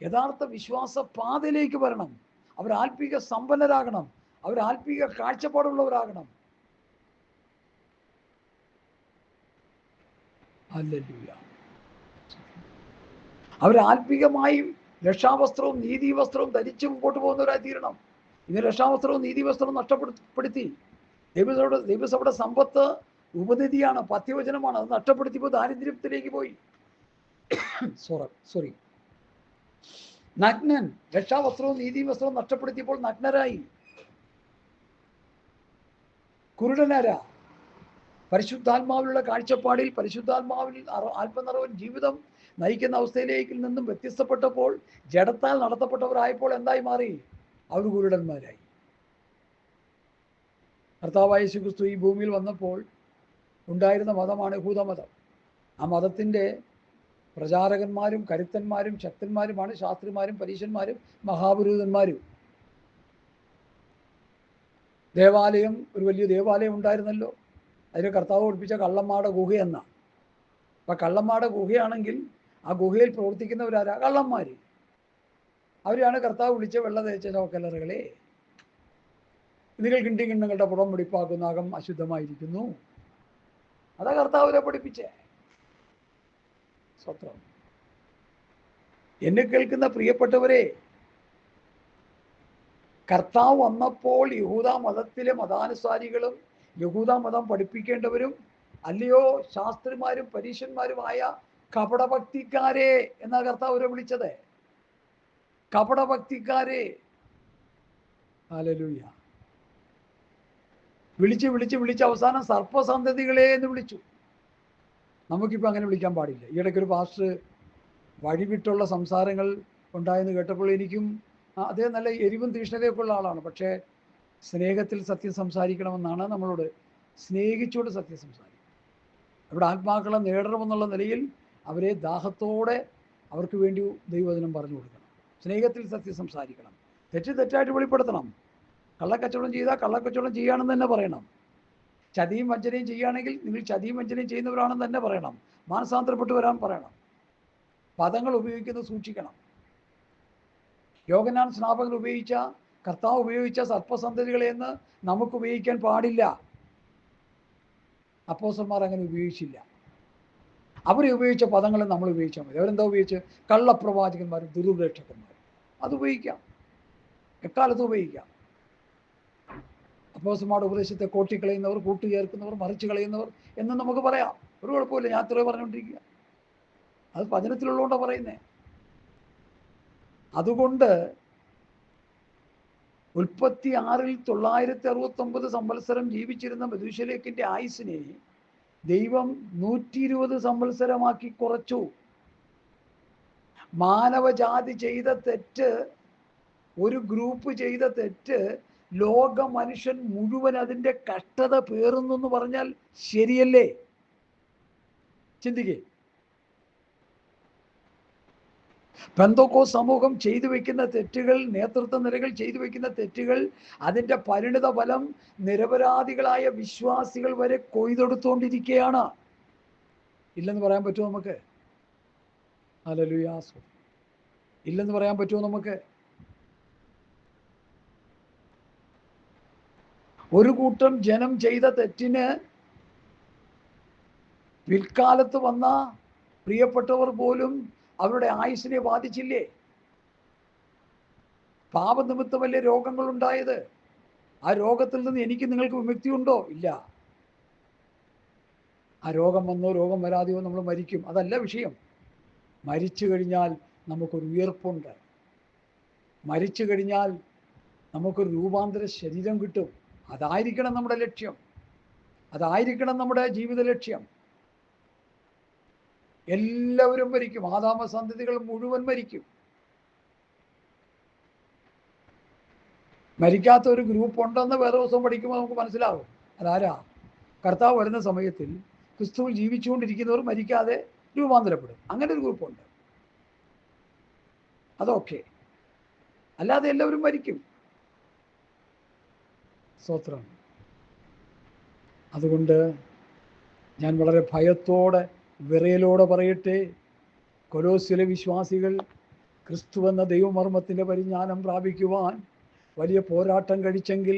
യഥാർത്ഥ വിശ്വാസ പാതയിലേക്ക് വരണം. അവർ ആത്മീയ സമ്പന്നരാകണം, അവർ ആത്മീയ കാഴ്ചപ്പാടുള്ളവരാകണം. ഹല്ലേലൂയ. അവർ ആത്മീയമായും രക്ഷാവസ്ത്രവും നീതിവസ്ത്രവും ധരിച്ച് മുമ്പോട്ട് പോകുന്നവരായി തീരണം. ഇന്ന് രക്ഷാവസ്ത്രവും നീതിവസ്ത്രവും നഷ്ടപ്പെടുത്തി. ദൈവസഭയുടെ സമ്പത്ത് ഉപനിധിയാണ്, പത്യവചനമാണ്. അത് നഷ്ടപ്പെടുത്തിയപ്പോൾ ദാരിദ്ര്യത്തിലേക്ക് പോയി. സോറി, നഗ്നൻ. രക്ഷാവസ്ത്രവും നീതിവസ്ത്രവും നഷ്ടപ്പെടുത്തിയപ്പോൾ നഗ്നരായി. കുരുടനാരാ? പരിശുദ്ധാത്മാവിലുള്ള കാഴ്ചപ്പാടിൽ, പരിശുദ്ധാത്മാവിൽ ആത്മനിറവൻ ജീവിതം നയിക്കുന്ന അവസ്ഥയിലേക്ക് നിന്നും വ്യത്യസ്തപ്പെട്ടപ്പോൾ, ജഡത്താൽ നടത്തപ്പെട്ടവരായപ്പോൾ എന്തായി മാറി? അവർ കുരുടന്മാരായി. കർത്താവായ യേശുക്രിസ്തു ഈ ഭൂമിയിൽ വന്നപ്പോൾ ഉണ്ടായിരുന്ന മതമാണ് യഹൂദമതം. ആ മതത്തിൻ്റെ പ്രചാരകന്മാരും കരുത്തന്മാരും ശക്തന്മാരുമാണ് ശാസ്ത്രിമാരും പരീശന്മാരും മഹാപുരോഹിതന്മാരും. ദേവാലയം, ഒരു വലിയ ദേവാലയം ഉണ്ടായിരുന്നല്ലോ. അതിന് കർത്താവ് പഠിപ്പിച്ച കള്ളന്മാരുടെ ഗുഹയെന്ന. അപ്പം കള്ളന്മാരുടെ ഗുഹയാണെങ്കിൽ ആ ഗുഹയിൽ പ്രവർത്തിക്കുന്നവരാരാ? കള്ളന്മാർ. അവരെയാണ് കർത്താവ് വിളിച്ച വെള്ള തേച്ച ചോക്കലറുകളെ, നിങ്ങൾ കിണ്ടികിണ്ണങ്ങളുടെ പുറം വെടിപ്പാക്കുന്ന അകം അശുദ്ധമായിരിക്കുന്നു. അതാ കർത്താവിനെ പഠിപ്പിച്ചേ. സ്വത്രം. എന്നെ കേൾക്കുന്ന പ്രിയപ്പെട്ടവരെ, കർത്താവ് വന്നപ്പോൾ യഹൂദ മതത്തിലെ മതാനുസാരികളും യഹൂദ മതം പഠിപ്പിക്കേണ്ടവരും അല്ലയോ ശാസ്ത്രിമാരും പരീശന്മാരുമായ കപടഭക്തിക്കാരെ എന്നാ കർത്താവ് വിളിച്ചത്. കപടഭക്തിക്കാരെ. ഹല്ലേലൂയ. വിളിച്ച് അവസാനം സർപ്പസന്തതികളെ എന്ന് വിളിച്ചു. നമുക്കിപ്പോൾ അങ്ങനെ വിളിക്കാൻ പാടില്ല. ഈയിടയ്ക്കൊരു പാസ്റ്റർ വഴിവിട്ടുള്ള സംസാരങ്ങൾ ഉണ്ടായെന്ന് കേട്ടപ്പോൾ എനിക്കും, അദ്ദേഹം നല്ല എരിവും തീഷ്ണതയൊക്കെ ഉള്ള ആളാണ്, പക്ഷേ സ്നേഹത്തിൽ സത്യം സംസാരിക്കണമെന്നാണ് നമ്മളോട്. സ്നേഹിച്ചുകൊണ്ട് സത്യം സംസാരിക്കണം. അവിടെ ആത്മാക്കളെ നേടണമെന്നുള്ള നിലയിൽ അവരെ ദാഹത്തോടെ അവർക്ക് വേണ്ടി ദൈവവചനം പറഞ്ഞു കൊടുക്കണം. സ്നേഹത്തിൽ സത്യം സംസാരിക്കണം. തെറ്റായിട്ട് വെളിപ്പെടുത്തണം. കള്ളക്കച്ചവടം ചെയ്താൽ കള്ളക്കച്ചവടം ചെയ്യുകയാണെന്ന് തന്നെ പറയണം. ചതിയും വഞ്ചനയും ചെയ്യുകയാണെങ്കിൽ നിങ്ങൾ ചതിയും വഞ്ചനയും ചെയ്യുന്നവരാണെന്ന് തന്നെ പറയണം. മാനസാന്തരപ്പെട്ട് വരാൻ പറയണം. പദങ്ങൾ ഉപയോഗിക്കുന്നത് സൂക്ഷിക്കണം. യോഹന്നാൻ സ്നാപകൻ ഉപയോഗിച്ച, കർത്താവ് ഉപയോഗിച്ച സർപ്പസന്തതികളെന്ന് നമുക്ക് ഉപയോഗിക്കാൻ പാടില്ല. അപ്പോസ്തലന്മാർ അങ്ങനെ ഉപയോഗിച്ചില്ല. അവരെ ഉപയോഗിച്ച പദങ്ങൾ നമ്മൾ ഉപയോഗിച്ചാൽ മതി. അവരെന്താ ഉപയോഗിച്ച്? കള്ളപ്രവാചകന്മാരും ദുരുപദേഷ്ടകന്മാരും. അത് ഉപയോഗിക്കാം, എക്കാലത്തും ഉപയോഗിക്കാം. അപ്പോസ്തലന്മാരുടെ ഉപദേശത്തെ കോട്ടിക്കളയുന്നവർ, കൂട്ടുചേർക്കുന്നവർ, മറിച്ച് കളയുന്നവർ എന്ന് നമുക്ക് പറയാം. ഒരു കുഴപ്പമില്ല. ഞാൻ ഇത്രയും പറഞ്ഞുകൊണ്ടിരിക്കുക. അത് വചനത്തിലുള്ളതുകൊണ്ടാണ് പറയുന്നേ. അതുകൊണ്ട് 36-ൽ 969 സംവത്സരം ജീവിച്ചിരുന്ന മെഥൂശലഹിന്റെ ആയുസ്സിനെ ദൈവം 120 സംവത്സരമാക്കി കുറച്ചു. മാനവജാതി ചെയ്ത തെറ്റ്, ഒരു ഗ്രൂപ്പ് ചെയ്ത തെറ്റ്, ലോക മനുഷ്യൻ മുഴുവൻ അതിൻ്റെ കഷ്ടത പേറുന്നു എന്ന് പറഞ്ഞാൽ ശരിയല്ലേ? ചിന്തിക്കേ. പെന്തക്കോസ്ത് സമൂഹം ചെയ്തു വെക്കുന്ന തെറ്റുകൾ, നേതൃത്വ നിരകൾ ചെയ്തു വെക്കുന്ന തെറ്റുകൾ, അതിൻ്റെ പരിണിത ഫലം നിരപരാധികളായ വിശ്വാസികൾ വരെ കൊയ്തെടുത്തുകൊണ്ടിരിക്കുകയാണ്. ഇല്ലെന്ന് പറയാൻ പറ്റുമോ നമുക്ക്? ഹല്ലേലൂയ. ഇല്ലെന്ന് പറയാൻ പറ്റുമോ നമുക്ക്? ഒരു കൂട്ടം ജനം ചെയ്ത തെറ്റിന് പിൽക്കാലത്ത് വന്ന പ്രിയപ്പെട്ടവർ പോലും അവരുടെ ആയുസ്സിനെ ബാധിച്ചില്ലേ? പാപനിമിത്തമല്ലേ രോഗങ്ങളുണ്ടായത്? ആ രോഗത്തിൽ നിന്ന് എനിക്ക് നിങ്ങൾക്ക് വിമുക്തിയുണ്ടോ? ഇല്ല. ആ രോഗം വന്നോ രോഗം വരാതെയോ നമ്മൾ മരിക്കും. അതല്ല വിഷയം. മരിച്ചു കഴിഞ്ഞാൽ നമുക്കൊരു ഉയർപ്പുണ്ട്. മരിച്ചു കഴിഞ്ഞാൽ നമുക്കൊരു രൂപാന്തര ശരീരം കിട്ടും. അതായിരിക്കണം നമ്മുടെ ലക്ഷ്യം, അതായിരിക്കണം നമ്മുടെ ജീവിത ലക്ഷ്യം. എല്ലാവരും മരിക്കും, ആദാമ സന്തതികൾ മുഴുവൻ മരിക്കും. മരിക്കാത്ത ഒരു ഗ്രൂപ്പ് ഉണ്ടെന്ന് വേറെ ദിവസം പഠിക്കുമ്പോൾ നമുക്ക് മനസ്സിലാവും. അതാരാ? കർത്താവ് വരുന്ന സമയത്തിൽ ക്രിസ്തുവിൽ ജീവിച്ചുകൊണ്ടിരിക്കുന്നവർ മരിക്കാതെ രൂപാന്തരപ്പെടും. അങ്ങനെ ഒരു ഗ്രൂപ്പുണ്ട്. അതൊക്കെ, അല്ലാതെ എല്ലാവരും മരിക്കും. സ്തോത്രം. അതുകൊണ്ട് ഞാൻ വളരെ ഭയത്തോടെ വിറയലോടെ പറയട്ടെ, കൊലോസ്യയിലെ വിശ്വാസികൾ ക്രിസ്തുവെന്ന ദൈവമർമ്മത്തിൻ്റെ പരിജ്ഞാനം പ്രാപിക്കുവാൻ വലിയ പോരാട്ടം കഴിച്ചെങ്കിൽ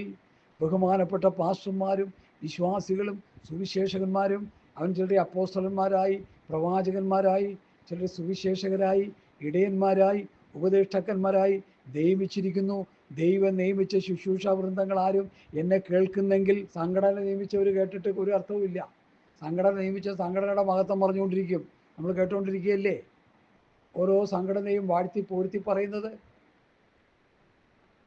ബഹുമാനപ്പെട്ട പാസ്റ്റർമാരും വിശ്വാസികളും സുവിശേഷകന്മാരും അവൻ ചിലരെ അപ്പോസ്തലന്മാരായി, പ്രവാചകന്മാരായി, ചിലരെ സുവിശേഷകരായി, ഇടയന്മാരായി, ഉപദേഷ്ടാക്കന്മാരായി നിയമിച്ചിരിക്കുന്നു. ദൈവം നിയമിച്ച ശുശ്രൂഷാ വൃന്ദങ്ങൾ ആരും എന്നെ കേൾക്കുന്നെങ്കിൽ, സംഘടന നിയമിച്ചവർ കേട്ടിട്ട് ഒരു അർത്ഥവുമില്ല. സംഘടന നിയമിച്ച സംഘടനയുടെ മഹത്വം പറഞ്ഞുകൊണ്ടിരിക്കും. നമ്മൾ കേട്ടുകൊണ്ടിരിക്കുകയല്ലേ ഓരോ സംഘടനയും വാഴ്ത്തി പൂഴ്ത്തി പറയുന്നത്.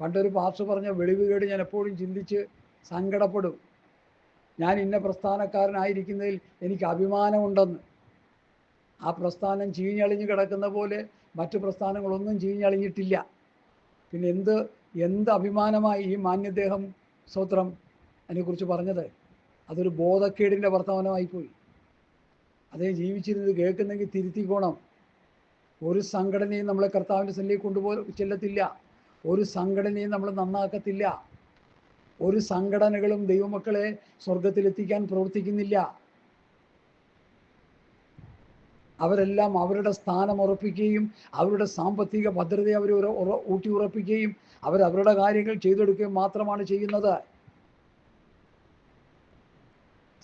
പണ്ടൊരു പാസ്റ്റർ പറഞ്ഞ വെളിവുകേട് ഞാൻ എപ്പോഴും ചിന്തിച്ച് സങ്കടപ്പെടും. ഞാൻ ഇന്ന പ്രസ്ഥാനക്കാരനായിരിക്കുന്നതിൽ എനിക്ക് അഭിമാനമുണ്ടെന്ന്. ആ പ്രസ്ഥാനം ചീഞ്ഞളിഞ്ഞ് കിടക്കുന്ന പോലെ മറ്റു പ്രസ്ഥാനങ്ങളൊന്നും ചീഞ്ഞളിഞ്ഞിട്ടില്ല. പിന്നെ എന്ത് അഭിമാനമായി ഈ മാന്യദേഹം സ്തോത്രം അതിനെക്കുറിച്ച് പറഞ്ഞത്? അതൊരു ബോധക്കേടിൻ്റെ വർത്തമാനമായിപ്പോയി. അതേ ജീവിച്ചിരുന്നത് കേൾക്കുന്നെങ്കിൽ തിരുത്തിക്കോണം. ഒരു സംഘടനയും നമ്മളെ കർത്താവിൻ്റെ സന്നിധിയിൽ ചെല്ലത്തില്ല. ഒരു സംഘടനയും നമ്മൾ നന്നാക്കത്തില്ല. ഒരു സംഘടനകളും ദൈവമക്കളെ സ്വർഗത്തിലെത്തിക്കാൻ പ്രവർത്തിക്കുന്നില്ല. അവരെല്ലാം അവരുടെ സ്ഥാനം ഉറപ്പിക്കുകയും അവരുടെ സാമ്പത്തിക ഭദ്രതയെ അവർ ഊട്ടി ഉറപ്പിക്കുകയും അവരവരുടെ കാര്യങ്ങൾ ചെയ്തെടുക്കുകയും മാത്രമാണ് ചെയ്യുന്നത്.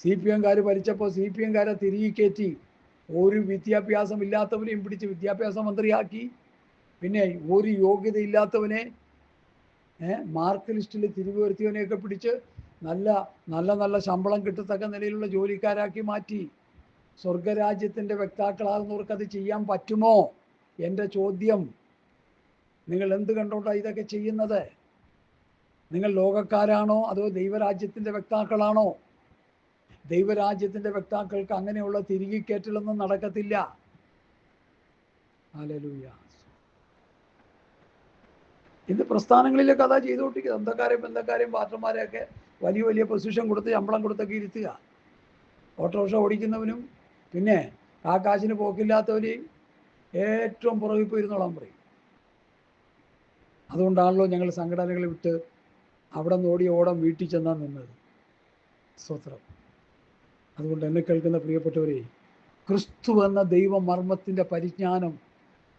CPM-കാർ ഭരിച്ചപ്പോൾ CPM-കാരെ തിരികെ കയറ്റി ഒരു വിദ്യാഭ്യാസം ഇല്ലാത്തവനെയും പിടിച്ച് വിദ്യാഭ്യാസ മന്ത്രിയാക്കി. പിന്നെ ഒരു യോഗ്യതയില്ലാത്തവനെ മാർക്ക് ലിസ്റ്റിൽ തിരികെ പിടിച്ച് നല്ല നല്ല നല്ല ശമ്പളം കിട്ടത്തക്ക നിലയിലുള്ള ജോലിക്കാരാക്കി മാറ്റി. സ്വർഗരാജ്യത്തിൻ്റെ വക്താക്കളാകുന്നവർക്ക് അത് ചെയ്യാൻ പറ്റുമോ? എൻ്റെ ചോദ്യം. നിങ്ങൾ എന്ത് കണ്ടോണ്ടാണ് ഇതൊക്കെ ചെയ്യുന്നത്? നിങ്ങൾ ലോകക്കാരാണോ അതോ ദൈവരാജ്യത്തിൻ്റെ വക്താക്കളാണോ? ദൈവരാജ്യത്തിൻ്റെ വക്താക്കൾക്ക് അങ്ങനെയുള്ള തിരികെ കയറ്റലൊന്നും നടക്കത്തില്ല. ഹല്ലേലൂയ. ഇന്ന് പ്രസ്ഥാനങ്ങളിലൊക്കെ അതാ ചെയ്തുകൊണ്ടിരിക്കുക. ബന്ധക്കാരെയും പാസ്റ്റർമാരെയൊക്കെ വലിയ വലിയ പൊസിഷൻ കൊടുത്ത് ശമ്പളം കൊടുത്തൊക്കെ ഇരുത്തുക. ഓട്ടോറിക്ഷ ഓടിക്കുന്നവനും പിന്നെ കാശിന് പോക്കില്ലാത്തവരെയും ഏറ്റവും പുറകിൽ പോയിരുന്നോളാൻ പറയും. അതുകൊണ്ടാണല്ലോ ഞങ്ങൾ സംഘടനകൾ വിട്ട് അവിടെ നിന്ന് ഓടിയ ഓടം വീട്ടിൽ ചെന്നാൽ നിന്നത്. സ്തോത്രം. അതുകൊണ്ട് എന്നെ കേൾക്കുന്ന പ്രിയപ്പെട്ടവരെ, ക്രിസ്തു എന്ന ദൈവമർമ്മത്തിൻ്റെ പരിജ്ഞാനം,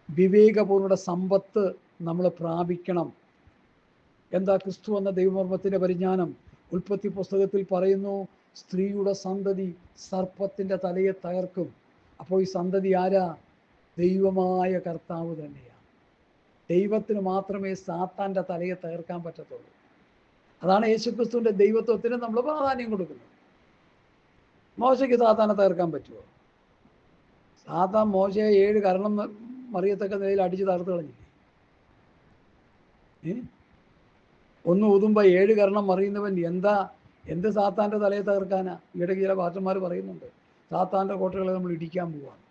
വിവേകപൂർവ്വയുടെ സമ്പത്ത് നമ്മൾ പ്രാപിക്കണം. എന്താ ക്രിസ്തു എന്ന ദൈവമർമ്മത്തിൻ്റെ പരിജ്ഞാനം? ഉൽപ്പത്തി പുസ്തകത്തിൽ പറയുന്നു, സ്ത്രീയുടെ സന്തതി സർപ്പത്തിൻ്റെ തലയെ തകർക്കും. അപ്പോൾ ഈ സന്തതി ആരാ? ദൈവമായ കർത്താവ് തന്നെയാണ്. ദൈവത്തിന് മാത്രമേ സാത്താൻ്റെ തലയെ തകർക്കാൻ പറ്റത്തുള്ളൂ. അതാണ് യേശുക്രിസ്തുവിൻ്റെ ദൈവത്വത്തിന് നമ്മൾ പ്രാധാന്യം കൊടുക്കുന്നത്. മോശയ്ക്ക് സാത്താനെ തകർക്കാൻ പറ്റുമോ? സാത്താൻ മോശയെ 7 കരണം മറിയത്തക്ക നിലയിൽ അടിച്ച് തകർത്ത് കളഞ്ഞില്ലേ? ഒന്ന് ഊതുമ്പോൾ 7 കരണം മറിയുന്നവൻ എന്ത് സാത്താൻ്റെ തലയെ തകർക്കാനാ? ഇടയ്ക്ക് ചില പാസ്റ്റർമാർ പറയുന്നുണ്ട് സാത്താൻ്റെ കോട്ടകളെ നമ്മൾ ഇടിക്കാൻ പോവാണ്.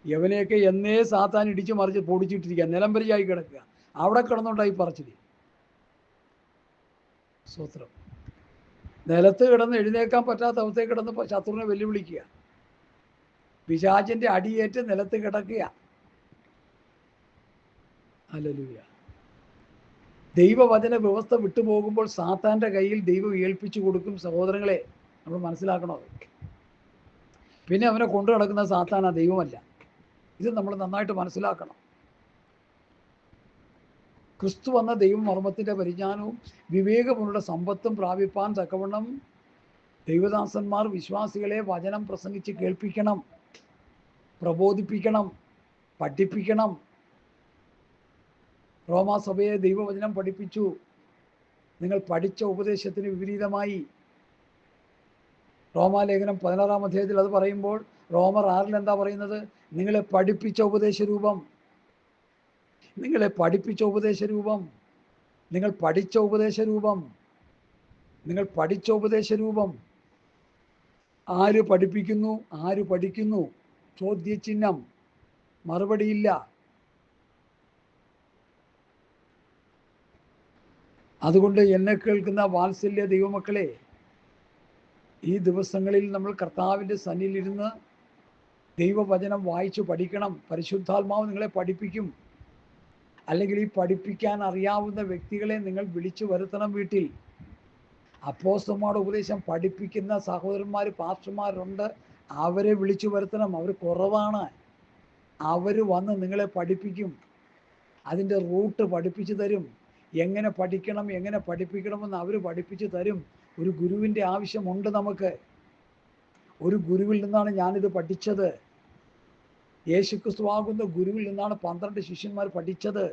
യവനെയൊക്കെ എന്നേ സാത്താൻ ഇടിച്ച് മറിച്ച് പൊടിച്ചിട്ടിരിക്കുക, നിലംപരിയായി കിടക്കുക, അവിടെ കിടന്നുണ്ടായി പറച്ചില്. സ്തോത്രം. നിലത്ത് കിടന്ന് എഴുന്നേക്കാൻ പറ്റാത്ത അവസ്ഥയിൽ കിടന്ന് ശത്രുവിനെ വെല്ലുവിളിക്കുക, പിശാചിൻ്റെ അടിയേറ്റ് നിലത്ത് കിടക്കുക. ഹല്ലേലൂയ. ദൈവവചന വ്യവസ്ഥ വിട്ടുപോകുമ്പോൾ സാത്താൻ്റെ കയ്യിൽ ദൈവം ഏൽപ്പിച്ചു കൊടുക്കും. സഹോദരങ്ങളെ, നമ്മൾ മനസ്സിലാക്കണം. പിന്നെ അവനെ കൊണ്ടു നടക്കുന്ന സാത്താനാ, ദൈവമല്ല. ഇത് നമ്മൾ നന്നായിട്ട് മനസ്സിലാക്കണം. ക്രിസ്തു എന്ന ദൈവമർമ്മത്തിൻ്റെ പരിജ്ഞാനവും വിവേകമുള്ള സമ്പത്തും പ്രാപിപ്പാൻ തക്കവണ്ണം ദൈവദാസന്മാർ വിശ്വാസികളെ വചനം പ്രസംഗിച്ച് കേൾപ്പിക്കണം, പ്രബോധിപ്പിക്കണം, പഠിപ്പിക്കണം. റോമാസഭയെ ദൈവവചനം പഠിപ്പിച്ചു. നിങ്ങൾ പഠിച്ച ഉപദേശത്തിന് വിപരീതമായി. റോമാലേഖനം 16-ാം അധ്യായത്തിൽ അത് പറയുമ്പോൾ റോമർ 6 എന്താ പറയുന്നത്? നിങ്ങളെ പഠിപ്പിച്ച ഉപദേശരൂപം, നിങ്ങളെ പഠിപ്പിച്ച ഉപദേശരൂപം, നിങ്ങൾ പഠിച്ച ഉപദേശരൂപം, നിങ്ങൾ പഠിച്ച ഉപദേശരൂപം. ആര് പഠിപ്പിക്കുന്നു? ആര് പഠിക്കുന്നു? ചോദ്യചിഹ്നം. മറുപടിയില്ല. അതുകൊണ്ട് എന്നെ കേൾക്കുന്ന വാത്സല്യ ദൈവമക്കളെ, ഈ ദിവസങ്ങളിൽ നമ്മൾ കർത്താവിൻ്റെ സന്നിധിയിലിരുന്ന് ദൈവവചനം വായിച്ചു പഠിക്കണം. പരിശുദ്ധാത്മാവ് നിങ്ങളെ പഠിപ്പിക്കും. അല്ലെങ്കിൽ ഈ പഠിപ്പിക്കാൻ അറിയാവുന്ന വ്യക്തികളെ നിങ്ങൾ വിളിച്ചു വരുത്തണം വീട്ടിൽ. അപ്പോസ്തലന്മാരുടെ ഉപദേശം പഠിപ്പിക്കുന്ന സഹോദരന്മാർ, പാസ്റ്റർമാരുണ്ട്. അവരെ വിളിച്ചു വരുത്തണം. അവർ കുറവാണ്. അവർ വന്ന് നിങ്ങളെ പഠിപ്പിക്കും. അതിൻ്റെ റൂട്ട് പഠിപ്പിച്ചു തരും. എങ്ങനെ പഠിക്കണം, എങ്ങനെ പഠിപ്പിക്കണമെന്ന് അവർ പഠിപ്പിച്ചു തരും. ഒരു ഗുരുവിൻ്റെ ആവശ്യമുണ്ട് നമുക്ക്. ഒരു ഗുരുവിൽ നിന്നാണ് ഞാനിത് പഠിച്ചത്. യേശുക്രിസ്തുവാകുന്ന ഗുരുവിൽ നിന്നാണ് 12 ശിഷ്യന്മാർ പഠിച്ചത്.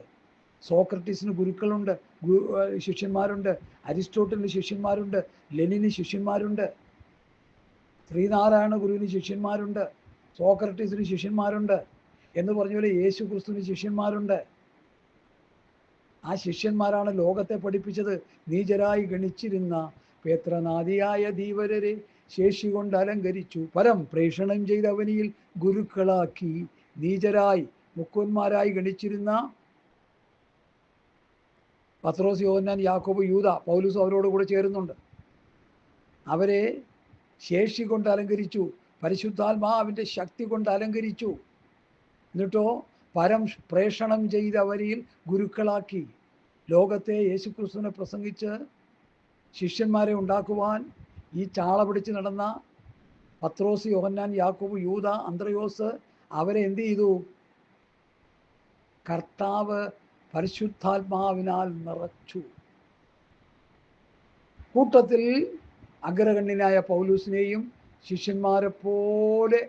സോക്രട്ടീസിന് ഗുരുക്കളുണ്ട്, ശിഷ്യന്മാരുണ്ട്. അരിസ്റ്റോട്ടലിന് ശിഷ്യന്മാരുണ്ട്. ലെനിന് ശിഷ്യന്മാരുണ്ട്. ശ്രീനാരായണ ഗുരുവിന് ശിഷ്യന്മാരുണ്ട്. സോക്രട്ടീസിന് ശിഷ്യന്മാരുണ്ട്. എന്ന് പറഞ്ഞ പോലെ യേശു ക്രിസ്തുവിന് ശിഷ്യന്മാരുണ്ട്. ആ ശിഷ്യന്മാരാണ് ലോകത്തെ പഠിപ്പിച്ചത്. നീചരായി ഗണിച്ചിരുന്ന പേത്രനാദിയായ ധീവരരെ ശേഷി കൊണ്ട് അലങ്കരിച്ചു, പരം പ്രേഷണം ചെയ്ത അവനിയിൽ ഗുരുക്കളാക്കി. നീചരായി, മുക്കുവന്മാരായി ഗണിച്ചിരുന്ന പത്രോസ്, യോഹന്നാൻ, യാക്കോബ്, യൂദ, പൗലൂസ് അവരോട് കൂടെ ചേരുന്നുണ്ട്. അവരെ ശേഷി കൊണ്ട് അലങ്കരിച്ചു, പരിശുദ്ധാത്മാവിൻ്റെ ശക്തി കൊണ്ട് അലങ്കരിച്ചു. എന്നിട്ടോ പരം പ്രേഷണം ചെയ്ത് അവരിൽ ഗുരുക്കളാക്കി. ലോകത്തെ യേശുക്രിസ്തുവിനെ പ്രസംഗിച്ച് ശിഷ്യന്മാരെ ഉണ്ടാക്കുവാൻ ഈ ചാള പിടിച്ച് നടന്ന പത്രോസ്, യോഹന്നാൻ, യാക്കോബ്, യൂദ, അന്ത്രയോസ് അവരെ എന്ത് ചെയ്തു? കർത്താവ് പരിശുദ്ധാത്മാവിനാൽ നിറച്ചു. കൂട്ടത്തിൽ അഗ്രഗണ്യനായ പൗലൂസിനെയും ശിഷ്യന്മാരെ പോലെ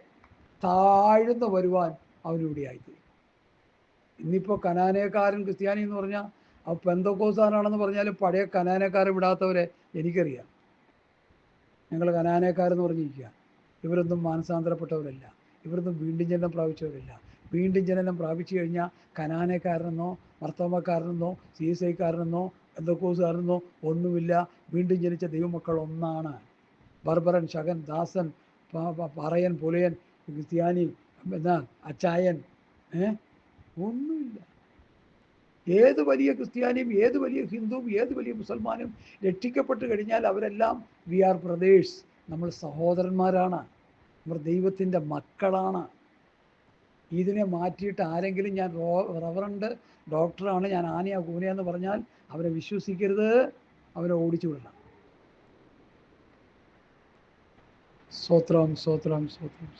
താഴ്ന്നു വരുവാൻ അവനിവിടെയായിത്തീരും. ഇന്നിപ്പോൾ കനാനേക്കാരൻ ക്രിസ്ത്യാനി എന്ന് പറഞ്ഞാൽ ആ പെന്തക്കോസ്താനാണെന്ന് പറഞ്ഞാലും പഴയ കനാനക്കാരെ വിടാത്തവരെ എനിക്കറിയാം. ഞങ്ങൾ കനാനക്കാരെന്ന് പറഞ്ഞിരിക്കുക. ഇവരൊന്നും മാനസാന്തരപ്പെട്ടവരല്ല. ഇവരൊന്നും വീണ്ടും ജനനം പ്രാപിച്ചവരല്ല. വീണ്ടും ജനനം പ്രാപിച്ചു കഴിഞ്ഞാൽ കനാനക്കാരനെന്നോ മർത്തോമക്കാരനെന്നോ സീസൈക്കാരനെന്നോ പെന്തക്കോസ്തുകാരനെന്നോ ഒന്നുമില്ല. വീണ്ടും ജനിച്ച ദൈവമക്കൾ ഒന്നാണ്. ബർബറൻ, ശകൻ, ദാസൻ, പറയൻ, പുലയൻ, ക്രിസ്ത്യാനി, എന്നാ അച്ചായൻ, ഒന്നുമില്ല. ഏത് വലിയ ക്രിസ്ത്യാനിയും ഏത് വലിയ ഹിന്ദുവും ഏത് വലിയ മുസൽമാനും രക്ഷിക്കപ്പെട്ട് കഴിഞ്ഞാൽ അവരെല്ലാം വി ആർ ബ്രദേഴ്സ്. നമ്മൾ സഹോദരന്മാരാണ്. നമ്മൾ ദൈവത്തിൻ്റെ മക്കളാണ്. ഇതിനെ മാറ്റിയിട്ട് ആരെങ്കിലും ഞാൻ റവറണ്ട് ഡോക്ടറാണ്, ഞാൻ ആനയാ കൂനയാന്ന് പറഞ്ഞാൽ അവരെ വിശ്വസിക്കരുത്. അവരെ ഓടിച്ചു വിടണം. സ്തോത്രം, സ്തോത്രം, സ്തോത്രം.